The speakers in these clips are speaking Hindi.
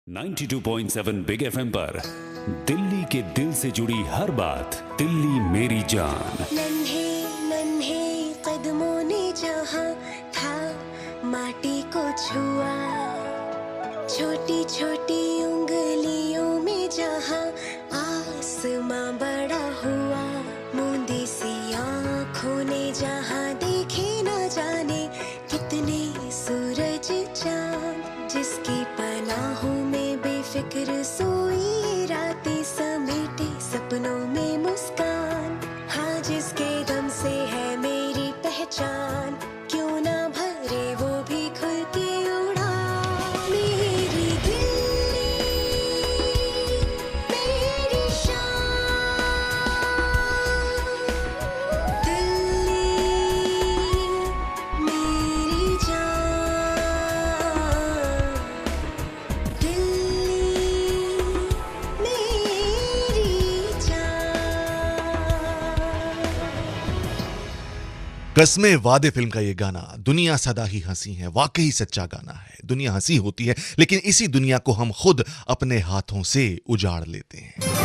92.7 बिग एफएम पर दिल्ली के दिल से जुड़ी हर बात दिल्ली मेरी जान। नन्हे नन्हे कदमों ने जहाँ था माटी को छुआ, छोटी छोटी उंगलियों में जहाँ आसमां बड़ा हुआ, मूंदी सी आँखों ने जहाँ देखे न जाने कितने सूरज चाँद, जिसकी पनाहों में बेफिक्र सोई रातें समेटे सपनों में मुस्कान, हाँ जिसके दम से है मेरी पहचान, क्यों ना भरे वो भी खुल के उड़ान। मेरी दिल्ली मेरी शान, दिल्ली मेरी जान, दिल्ली मेरी जान। कस्मे वादे फिल्म का ये गाना दुनिया सदा ही हंसी है, वाकई सच्चा गाना है। दुनिया हंसी होती है लेकिन इसी दुनिया को हम खुद अपने हाथों से उजाड़ लेते हैं।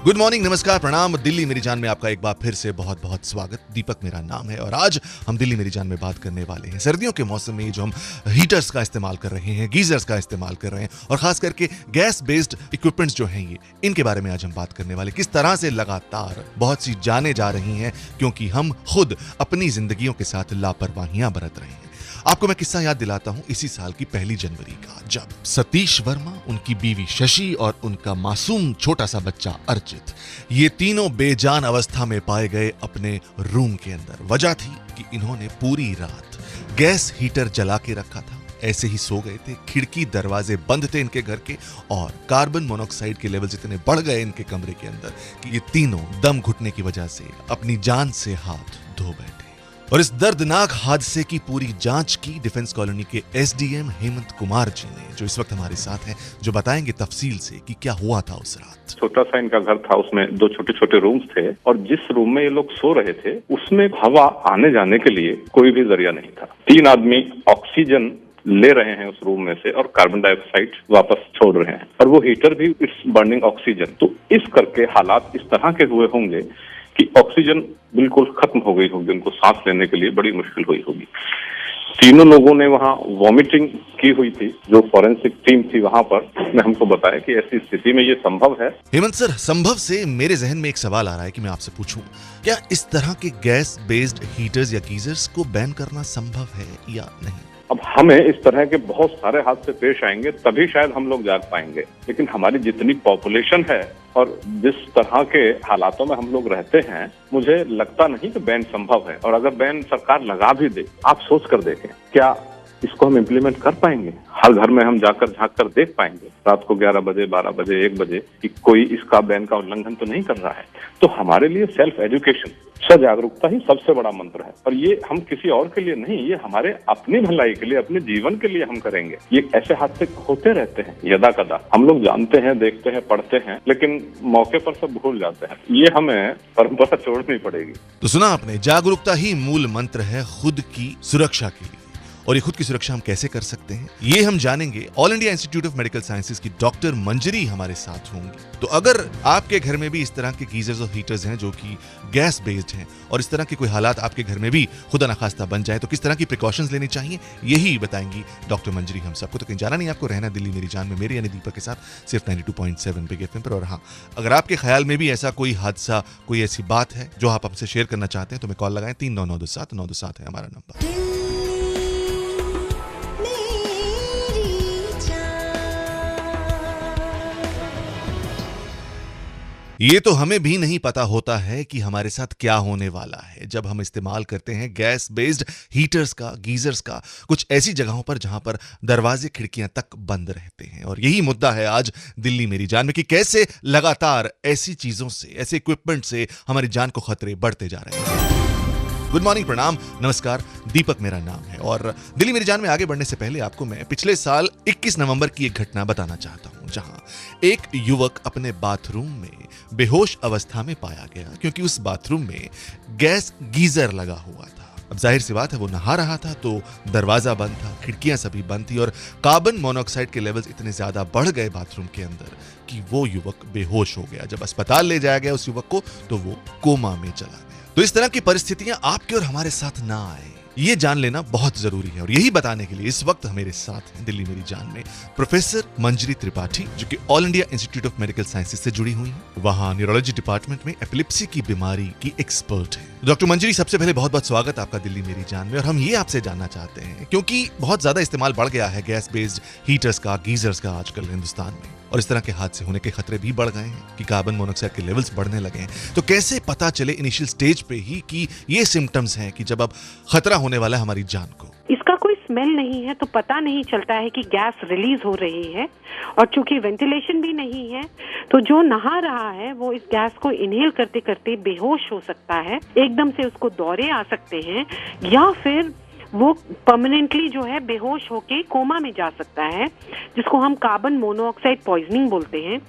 गुड मॉर्निंग, नमस्कार, प्रणाम। दिल्ली मेरी जान में आपका एक बार फिर से बहुत बहुत स्वागत। दीपक मेरा नाम है और आज हम दिल्ली मेरी जान में बात करने वाले हैं सर्दियों के मौसम में जो हम हीटर्स का इस्तेमाल कर रहे हैं, गीजर्स का इस्तेमाल कर रहे हैं और खास करके गैस बेस्ड इक्विपमेंट्स जो हैं इनके बारे में आज हम बात करने वाले। किस तरह से लगातार बहुत सी जानें जा रही हैं क्योंकि हम खुद अपनी जिंदगियों के साथ लापरवाहियां बरत रहे हैं। आपको मैं किस्सा याद दिलाता हूं इसी साल की 1 जनवरी का, जब सतीश वर्मा, उनकी बीवी शशि और उनका मासूम छोटा सा बच्चा अर्चित, ये तीनों बेजान अवस्था में पाए गए अपने रूम के अंदर। वजह थी कि इन्होंने पूरी रात गैस हीटर जला के रखा था, ऐसे ही सो गए थे, खिड़की दरवाजे बंद थे इनके घर के और कार्बन मोनोऑक्साइड के लेवल्स इतने बढ़ गए इनके कमरे के अंदर कि ये तीनों दम घुटने की वजह से अपनी जान से हाथ धो बैठे। और इस दर्दनाक हादसे की पूरी जांच की डिफेंस कॉलोनी के एसडीएम हेमंत कुमार जी ने, जो इस वक्त हमारे साथ हैं, जो बताएंगे तफसील से कि क्या हुआ था उस रात। छोटा सा इनका घर था, उसमें 2 छोटे छोटे रूम्स थे और जिस रूम में ये लोग सो रहे थे उसमें हवा आने जाने के लिए कोई भी जरिया नहीं था। 3 आदमी ऑक्सीजन ले रहे हैं उस रूम में से और कार्बन डाइऑक्साइड वापस छोड़ रहे हैं और वो हीटर भी इट्स बर्निंग ऑक्सीजन। तो इस करके हालात इस तरह के हुए होंगे कि ऑक्सीजन बिल्कुल खत्म हो गई होगी, उनको सांस लेने के लिए बड़ी मुश्किल हुई होगी। तीनों लोगों ने वहां वॉमिटिंग की हुई थी। जो फॉरेंसिक टीम थी वहां पर ने हमको बताया कि ऐसी स्थिति में ये संभव है। हेमंत सर, संभव से मेरे जहन में एक सवाल आ रहा है कि मैं आपसे पूछूं, क्या इस तरह के गैस बेस्ड हीटर्स या गीजर्स को बैन करना संभव है या नहीं? अब हमें इस तरह के बहुत सारे हादसे पेश आएंगे तभी शायद हम लोग जाग पाएंगे, लेकिन हमारी जितनी पॉपुलेशन है और जिस तरह के हालातों में हम लोग रहते हैं, मुझे लगता नहीं कि बैन संभव है। और अगर बैन सरकार लगा भी दे, आप सोच कर देखें, क्या इसको हम इम्प्लीमेंट कर पाएंगे? हर घर में हम जाकर झांक कर देख पाएंगे रात को 11 बजे, 12 बजे, 1 बजे कि कोई इसका बैन का उल्लंघन तो नहीं कर रहा है? तो हमारे लिए सेल्फ एजुकेशन, सजागरूकता ही सबसे बड़ा मंत्र है और ये हम किसी और के लिए नहीं, ये हमारे अपनी भलाई के लिए, अपने जीवन के लिए हम करेंगे। ये ऐसे हादसे होते रहते हैं यदा कदा, हम लोग जानते हैं, देखते हैं, पढ़ते हैं, लेकिन मौके पर सब भूल जाते हैं। ये हमें परंपरा छोड़नी पड़ेगी। तो सुना आपने, जागरूकता ही मूल मंत्र है खुद की सुरक्षा के लिए। और ये खुद की सुरक्षा हम कैसे कर सकते हैं, ये हम जानेंगे। All India institute of medical sciences की डॉक्टर मंजरी हमारे साथ होंगी। तो अगर आपके घर में भी इस तरह के गीजर्स और हीटर्स हैं जो कि गैस बेस्ड हैं और इस तरह के कोई हालात आपके घर में भी खुदा न खास्ता बन जाए, तो किस तरह की प्रिकॉशंस लेनी चाहिए, यही बताएंगी डॉक्टर मंजरी हम सबको। तो कहीं जाना नहीं आपको, रहना दिल्ली मेरी जान में, मेरे यानी दीपक के साथ, सिर्फ 92.7 बिग एफएम पर। और हाँ, अगर आपके ख्याल में भी ऐसा कोई हादसा, कोई ऐसी बात है जो आप हमसे शेयर करना चाहते हैं, तो हमें कॉल लगाएं। 3997 927 है हमारा नंबर। ये तो हमें भी नहीं पता होता है कि हमारे साथ क्या होने वाला है जब हम इस्तेमाल करते हैं गैस बेस्ड हीटर्स का, गीजर्स का, कुछ ऐसी जगहों पर जहां पर दरवाजे खिड़कियां तक बंद रहते हैं। और यही मुद्दा है आज दिल्ली मेरी जान में कि कैसे लगातार ऐसी चीजों से, ऐसे इक्विपमेंट से हमारी जान को खतरे बढ़ते जा रहे हैं। गुड मॉर्निंग, प्रणाम, नमस्कार, दीपक मेरा नाम है और दिल्ली मेरी जान में आगे बढ़ने से पहले आपको मैं पिछले साल 21 नवंबर की एक घटना बताना चाहता हूं, जहां एक युवक अपने बाथरूम में बेहोश अवस्था में पाया गया क्योंकि उस बाथरूम में गैस गीजर लगा हुआ था। अब जाहिर सी बात है वो नहा रहा था तो दरवाजा बंद था, खिड़कियां सभी बंद थी और कार्बन मोनोऑक्साइड के लेवल्स इतने ज्यादा बढ़ गए बाथरूम के अंदर कि वो युवक बेहोश हो गया। जब अस्पताल ले जाया गया उस युवक को तो वो कोमा में चला गया। तो इस तरह की परिस्थितियां आपके और हमारे साथ ना आए, ये जान लेना बहुत जरूरी है। और यही बताने के लिए इस वक्त मेरे साथ हैं दिल्ली मेरी जान में प्रोफेसर मंजरी त्रिपाठी, जो कि all India institute of medical sciences से जुड़ी हुई हैं। वहां न्यूरोलॉजी डिपार्टमेंट में एपिलेप्सी की बीमारी की एक्सपर्ट है। डॉक्टर मंजरी, सबसे पहले बहुत बहुत स्वागत आपका दिल्ली मेरी जान में। और हम ये आपसे जानना चाहते हैं, क्योंकि बहुत ज्यादा इस्तेमाल बढ़ गया है गैस बेस्ड हीटर्स का, गीजर्स का आजकल हिंदुस्तान में, और इस तरह के हादसे होने के खतरे भी बढ़ गए हैं कि कार्बन मोनोऑक्साइड के लेवल्स बढ़ने लगे हैं। तो कैसे पता चले इनिशियल स्टेज पे ही कि ये सिम्टम्स हैं कि जब अब खतरा होने वाला है हमारी जान को? इसका कोई स्मेल नहीं है तो पता नहीं चलता है कि गैस रिलीज हो रही है, और चूंकि वेंटिलेशन भी नहीं है तो जो नहा रहा है वो इस गैस को इनहेल करते करते बेहोश हो सकता है, एकदम से उसको दौरे आ सकते हैं, या फिर वो परमानेंटली जो है बेहोश होके कोमा में जा सकता है, जिसको हम कार्बन मोनोऑक्साइड पॉइजनिंग बोलते हैं।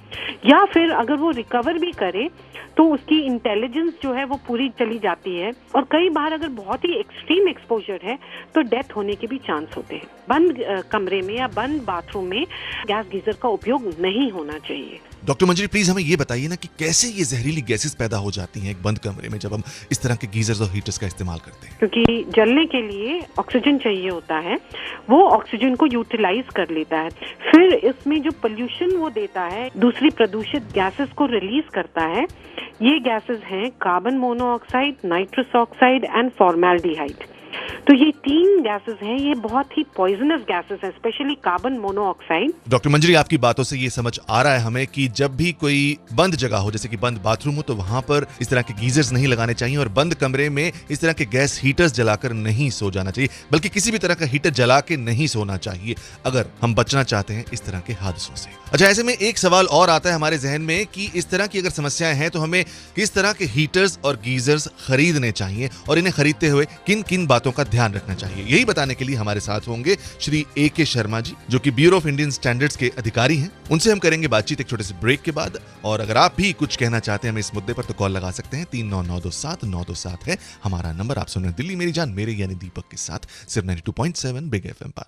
या फिर अगर वो रिकवर भी करे तो उसकी इंटेलिजेंस जो है वो पूरी चली जाती है, और कई बार अगर बहुत ही एक्सट्रीम एक्सपोजर है तो डेथ होने के भी चांस होते हैं। बंद कमरे में या बंद बाथरूम में गैस गीजर का उपयोग नहीं होना चाहिए। डॉक्टर मंजरी, प्लीज हमें ये बताइए ना कि कैसे ये जहरीली गैसेस पैदा हो जाती हैं एक बंद कमरे में जब हम इस तरह के गीजर्स और हीटर्स का इस्तेमाल करते हैं? क्योंकि जलने के लिए ऑक्सीजन चाहिए होता है, वो ऑक्सीजन को यूटिलाइज कर लेता है, फिर इसमें जो पोल्यूशन वो देता है, दूसरी प्रदूषित गैसेस को रिलीज करता है। ये गैसेस हैं carbon monoxide, nitrous oxide and formaldehyde. तो ये 3 गैसेस हैं, ये बहुत ही पॉइजनस गैसेस हैं, स्पेशली कार्बन मोनोऑक्साइड। डॉक्टर मंजरी, आपकी बातों से ये समझ आ रहा है हमें कि जब भी कोई बंद जगह हो, जैसे कि बंद बाथरूम हो, तो वहां पर इस तरह के गीजर्स नहीं लगाने चाहिए और बंद कमरे में इस तरह के गैस हीटर्स जलाकर नहीं सो जाना चाहिए, बल्कि किसी भी तरह का हीटर जला के नहीं सोना चाहिए अगर हम बचना चाहते हैं इस तरह के हादसों से। अच्छा, ऐसे में एक सवाल और आता है हमारे जहन में कि इस तरह की अगर समस्याएं हैं तो हमें किस तरह के हीटर्स और गीजर्स खरीदने चाहिए और इन्हें खरीदते हुए किन किन बातों का ध्यान रखना चाहिए। यही बताने के लिए हमारे साथ होंगे श्री A.K. शर्मा जी, जो कि ब्यूरो ऑफ इंडियन स्टैंडर्ड्स के अधिकारी हैं। उनसे हम करेंगे बातचीत एक छोटे से ब्रेक के बाद। और अगर आप भी कुछ कहना चाहते हैं हमें इस मुद्दे पर तो कॉल लगा सकते हैं। 39927927 है हमारा नंबर। आप सुन रहे हैं दिल्ली मेरी जान, मेरे यानी दीपक के साथ, सिर्फ 92.7 बिग FM पर।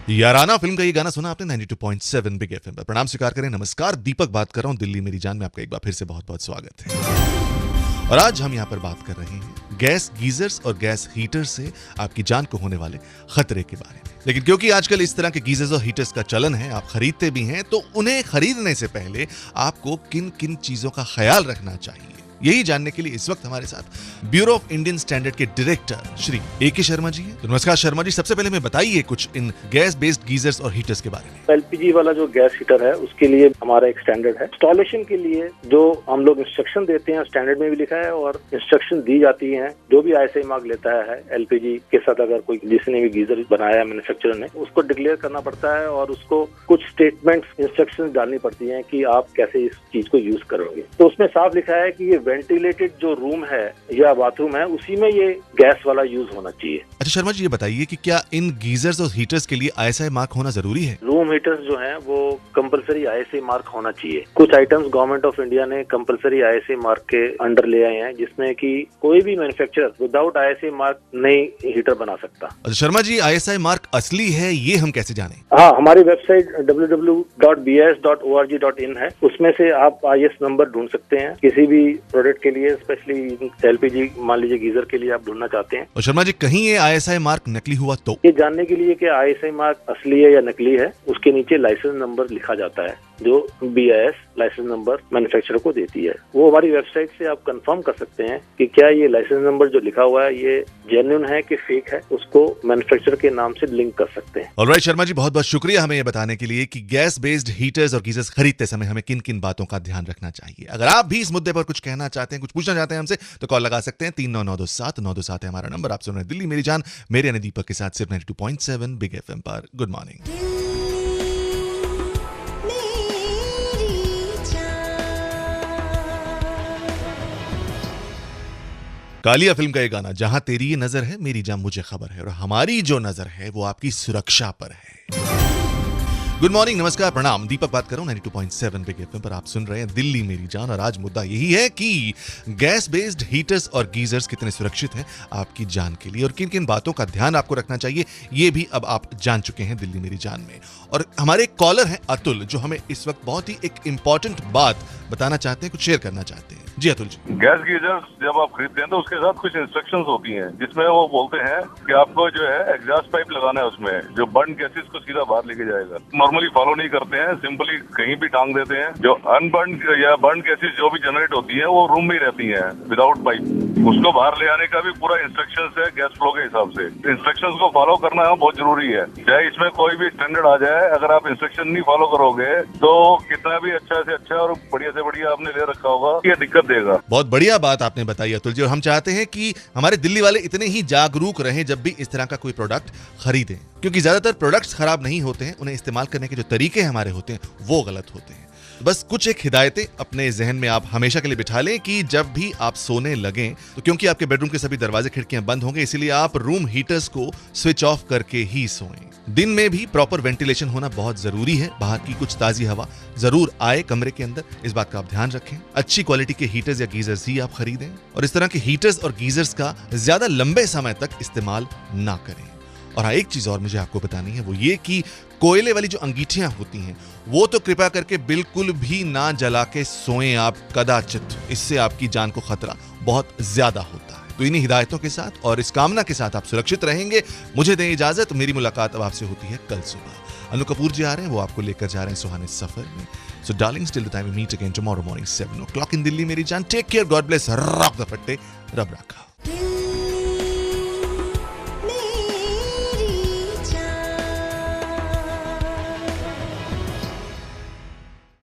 याराना फिल्म का ये गाना सुना आपने 92.7 बिग FM पर। प्रणाम स्वीकार करें, नमस्कार, दीपक बात कर रहा हूं दिल्ली मेरी जान में। आपका एक बार फिर से बहुत बहुत स्वागत है। और आज हम यहां पर बात कर रहे हैं गैस गीजर्स और गैस हीटर्स से आपकी जान को होने वाले खतरे के बारे में। लेकिन क्योंकि आजकल इस तरह के गीजर्स और हीटर्स का चलन है, आप खरीदते भी हैं, तो उन्हें खरीदने से पहले आपको किन किन चीजों का ख्याल रखना चाहिए, यही जानने के लिए इस वक्त हमारे साथ ब्यूरो ऑफ इंडियन स्टैंडर्ड के डायरेक्टर श्री A.K. शर्मा जी हैं। तो नमस्कार शर्मा जी, सबसे पहले हमें बताइए कुछ इन गैस बेस्ड गीजर्स और हीटर्स के बारे में। LPG वाला जो गैस हीटर है उसके लिए हमारा एक स्टैंडर्ड है। इंस्टॉलेशन के लिए जो हम लोग इंस्ट्रक्शन देते हैं, स्टैंडर्ड में भी लिखा है और इंस्ट्रक्शन दी जाती है। जो भी ISI मार्क लेता है LPG के साथ, अगर कोई जिसने भी गीजर बनाया है मैन्युफैक्चरर ने, उसको डिक्लेयर करना पड़ता है और उसको कुछ स्टेटमेंट्स, इंस्ट्रक्शन डालनी पड़ती है कि आप कैसे इस चीज को यूज करोगे। तो उसमें साफ लिखा है कि ये वेंटिलेटेड जो रूम है या बाथरूम है उसी में ये गैस वाला यूज होना चाहिए। अच्छा शर्मा जी, ये बताइए कि क्या इन गीजर्स और हीटर्स के लिए ISI मार्क होना जरूरी है? रूम हीटर्स जो हैं वो कंपलसरी ISI मार्क होना चाहिए। कुछ आइटम्स गवर्नमेंट ऑफ इंडिया ने कंपलसरी ISI मार्क के अंडर ले आए हैं, जिसमें कि कोई भी मैन्युफैक्चरर विदाउट ISI मार्क नई हीटर बना सकता। अच्छा शर्मा जी, ISI मार्क असली है ये हम कैसे जानें? हाँ, हमारी वेबसाइट www.bis.org.in है, उसमें से आप IS नंबर ढूंढ सकते हैं किसी भी प्रोडक्ट के लिए, स्पेशली LPG मान लीजिए गीजर के लिए आप ढूंढना चाहते हैं। और शर्मा जी, कहीं ये ISI मार्क नकली हुआ तो? ये जानने के लिए कि ISI मार्क असली है या नकली है, उसके नीचे लाइसेंस नंबर लिखा जाता है जो BIS लाइसेंस नंबर मैन्युफैक्चरर को देती है। वो हमारी वेबसाइट से आप कंफर्म कर सकते हैं कि क्या ये लाइसेंस नंबर जो लिखा हुआ है ये जेन्युइन है कि फेक है, उसको मैन्युफैक्चरर के नाम से लिंक कर सकते हैं। ऑलराइट शर्मा जी, बहुत बहुत शुक्रिया हमें ये बताने के लिए कि गैस बेस्ड हीटर्स और गीजर्स खरीदते समय हमें किन किन बातों का ध्यान रखना चाहिए। अगर आप भी इस मुद्दे पर कुछ कहना चाहते हैं, कुछ पूछना चाहते हैं हमसे, तो कॉल लगा सकते हैं। 39927927 है हमारा नंबर। आप सुन रहे हैं दिल्ली मेरी जान, मेरे यानी दीपक के साथ, सिर्फ 92.7 बिग FM पर। Good morning. कालिया फिल्म का ये गाना, जहां तेरी ये नजर है मेरी जान मुझे खबर है, और हमारी जो नजर है वो आपकी सुरक्षा पर है। गुड मॉर्निंग, नमस्कार, प्रणाम। दीपक बात कर रहा हूं 92.7 बिग एफएम पर। आप सुन रहे हैं दिल्ली मेरी जान और आज मुद्दा यही है कि गैस बेस्ड हीटर्स और गीजर्स कितने सुरक्षित हैं आपकी जान के लिए और किन किन बातों का ध्यान आपको रखना चाहिए, ये भी अब आप जान चुके हैं दिल्ली मेरी जान में। और हमारे एक कॉलर हैं अतुल, जो हमें इस वक्त बहुत ही एक इंपॉर्टेंट बात बताना चाहते हैं, कुछ शेयर करना चाहते हैं। जी अतुल जी। गैस गीजर जब आप खरीदते हैं तो उसके साथ कुछ इंस्ट्रक्शंस होती हैं जिसमें वो बोलते हैं कि आपको जो है एग्जॉस्ट पाइप लगाना है उसमें, जो बर्न गैसेस को सीधा बाहर लेके जाएगा। नॉर्मली फॉलो नहीं करते हैं, सिंपली कहीं भी टांग देते हैं। जो अनबर्न या बर्न गैसेस जो भी जनरेट होती है वो रूम में ही रहती है विदाउट पाइप। उसको बाहर ले आने का भी पूरा इंस्ट्रक्शंस है गैस फ्लो के हिसाब से। इंस्ट्रक्शंस को फॉलो करना बहुत जरूरी है, चाहे इसमें कोई भी स्टैंडर्ड आ जाए। अगर आप इंस्ट्रक्शन नहीं फॉलो करोगे तो कितना भी अच्छा से अच्छा और बढ़िया से बढ़िया आपने ले रखा होगा, ये दिक्कत देगा। बहुत बढ़िया बात आपने बताई अतुल जी, और हम चाहते हैं कि हमारे दिल्ली वाले इतने ही जागरूक रहें जब भी इस तरह का कोई प्रोडक्ट खरीदें, क्योंकि ज्यादातर प्रोडक्ट्स खराब नहीं होते हैं, उन्हें इस्तेमाल करने के जो तरीके हमारे होते हैं वो गलत होते हैं। बस कुछ एक हिदायतें अपने जहन में आप हमेशा के लिए बिठा लें कि जब भी आप सोने लगें तो क्योंकि आपके बेडरूम के सभी दरवाजे खिड़कियां बंद होंगे, इसीलिए आप रूम हीटर्स को स्विच ऑफ करके ही सोएं। दिन में भी प्रॉपर वेंटिलेशन होना बहुत जरूरी है, बाहर की कुछ ताजी हवा जरूर आए कमरे के अंदर, इस बात का आप ध्यान रखें। अच्छी क्वालिटी के हीटर्स या गीजर्स ही आप खरीदें और इस तरह के हीटर्स और गीजर्स का ज्यादा लंबे समय तक इस्तेमाल ना करें। और हाँ, एक चीज और मुझे आपको बतानी है, वो ये कि कोयले वाली जो अंगीठियां होती हैं वो तो कृपया करके बिल्कुल भी ना जला के सोएं आप, कदाचित इससे आपकी जान को खतरा बहुत ज्यादा होता है। तो इन्हीं हिदायतों के साथ और इस कामना के साथ आप सुरक्षित रहेंगे। मुझे दें इजाजत, मेरी मुलाकात अब आपसे होती है कल सुबह। अनु कपूर जी आ रहे हैं, वो आपको लेकर जा रहे हैं सुहाने सफर में। So darlings, till the time we meet again tomorrow morning 7 o'clock in Delhi मेरी जान। Take care, God bless, rock the फट्टे, रब रखा।